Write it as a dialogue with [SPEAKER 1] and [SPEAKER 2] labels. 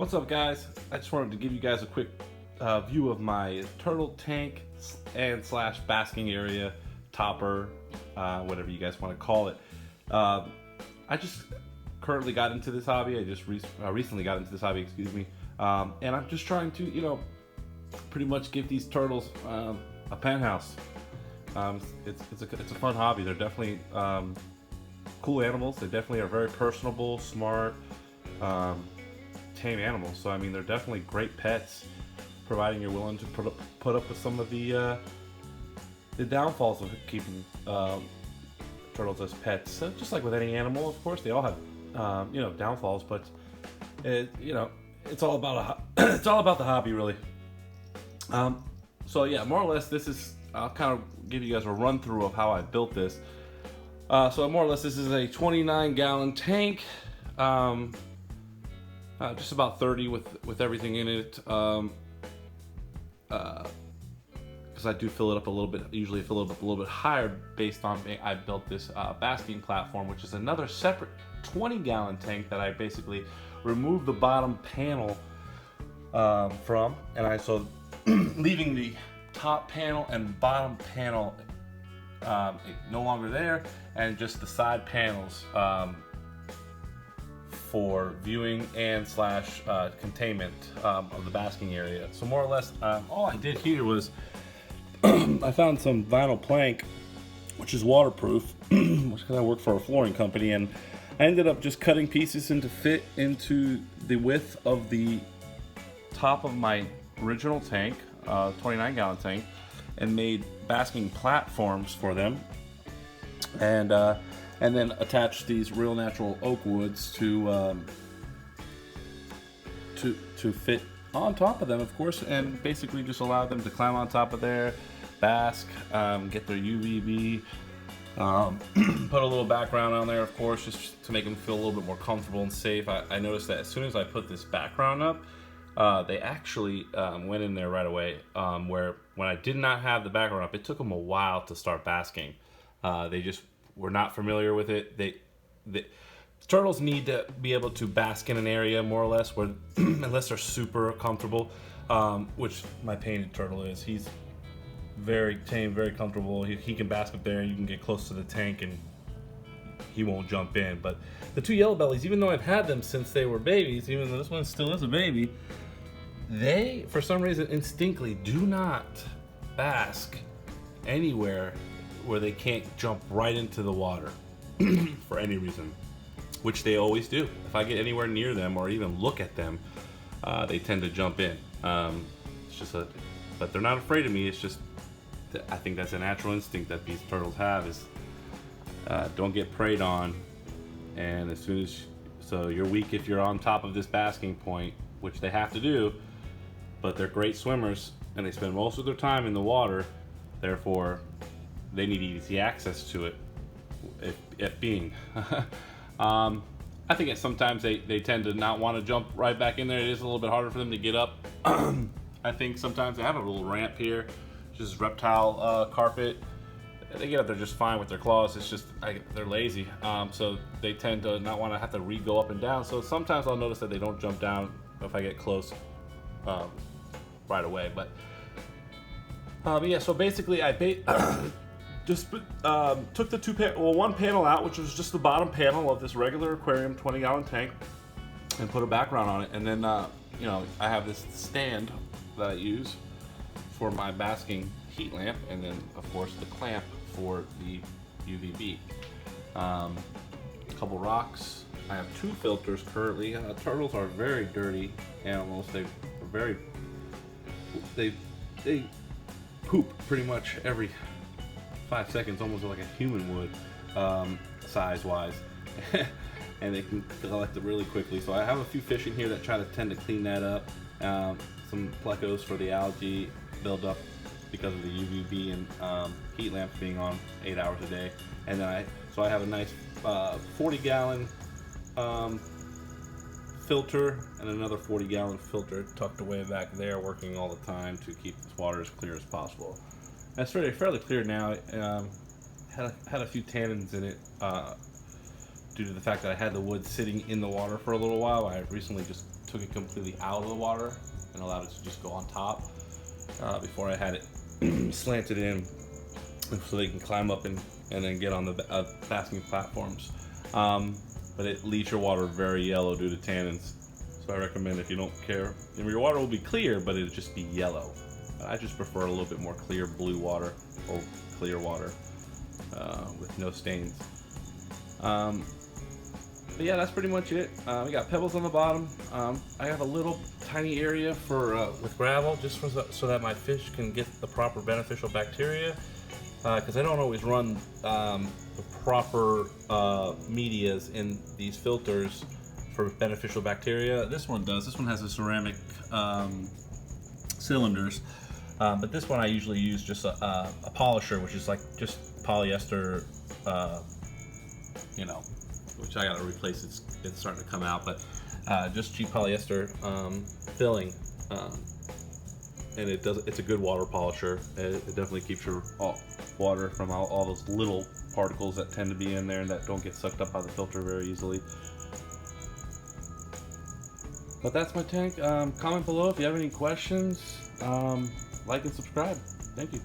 [SPEAKER 1] What's up, guys? I just wanted to give you guys a quick view of my turtle tank and slash basking area, topper, whatever you guys want to call it. I just currently got into this hobby. I just recently got into this hobby, excuse me. And I'm just trying to, pretty much give these turtles a penthouse. It's a fun hobby. They're definitely cool animals. They definitely are very personable, smart, tame animals. So I mean, they're definitely great pets, providing you're willing to put up with some of the downfalls of keeping turtles as pets. So just like with any animal, of course, they all have downfalls, but it's all about it's all about the hobby, really. So yeah, more or less, I'll kind of give you guys a run through of how I built this. So more or less, this is a 29-gallon tank, just about 30 with everything in it. Because I do fill it up a little bit. Usually fill it up a little bit higher based on I built this basking platform, which is another separate 20-gallon tank that I basically removed the bottom panel from, and leaving the top panel and bottom panel no longer there, and just the side panels for viewing and slash containment of the basking area. So more or less, all I did here was I found some vinyl plank, which is waterproof, which I work for a flooring company, and I ended up just cutting pieces to fit into the width of the top of my original tank, 29-gallon tank, and made basking platforms for them, and then attached these real natural oak woods to fit on top of them, of course, and basically just allow them to climb on top of there, bask, get their UVB, put a little background on there, of course, just to make them feel a little bit more comfortable and safe. I noticed that as soon as I put this background up, they actually went in there right away, where when I did not have the background up, it took them a while to start basking. They just were not familiar with it. Turtles need to be able to bask in an area more or less where, unless they're super comfortable, which my painted turtle is. He's very tame, very comfortable. He can bask up there. You can get close to the tank and he won't jump in. But the two yellow bellies, even though I've had them since they were babies, even though this one still is a baby, they, for some reason, instinctively do not bask anywhere where they can't jump right into the water for any reason, which they always do. If I get anywhere near them or even look at them, they tend to jump in. But they're not afraid of me. It's just, I think that's a natural instinct that these turtles have, is don't get preyed on. And so you're weak if you're on top of this basking point, which they have to do, but they're great swimmers and they spend most of their time in the water. Therefore, they need easy access to it, it being. I think sometimes they tend to not want to jump right back in there. It is a little bit harder for them to get up. I think sometimes they have a little ramp here, just reptile carpet. They get up there just fine with their claws. It's just they're lazy, so they tend to not want to have to go up and down. So sometimes I'll notice that they don't jump down if I get close right away. But yeah, so basically I just took the one panel out, which was just the bottom panel of this regular aquarium 20-gallon tank, and put a background on it. And then I have this stand that I use for my basking heat lamp, and then of course the clamp for the UVB. A couple rocks. I have 2 filters currently. Turtles are very dirty animals. They poop pretty much every 5 seconds, almost like a human would, size-wise. And they can collect it really quickly. So I have a few fish in here that tend to clean that up. Some plecos for the algae buildup because of the UVB and heat lamps being on 8 hours a day. And then I have a nice 40-gallon filter and another 40-gallon filter tucked away back there, working all the time to keep this water as clear as possible. It's fairly clear now. Had a few tannins in it due to the fact that I had the wood sitting in the water for a little while. I recently just took it completely out of the water and allowed it to just go on top before I had it slanted in, so they can climb up and then get on the basking platforms. But it leaves your water very yellow due to tannins. So I recommend, if you don't care, your water will be clear, but it'll just be yellow. I just prefer a little bit more clear blue water or clear water with no stains. But yeah, that's pretty much it. We got pebbles on the bottom. I have a little tiny area for with gravel, just so that my fish can get the proper beneficial bacteria. Because I don't always run the proper medias in these filters for beneficial bacteria. This one does. This one has a ceramic cylinders, but this one I usually use just a polisher, which is like just polyester, which I gotta replace. It's starting to come out, but just cheap polyester filling. And it's a good water polisher. It definitely keeps your water from all those little particles that tend to be in there and that don't get sucked up by the filter very easily. But that's my tank. Comment below if you have any questions. Like and subscribe. Thank you.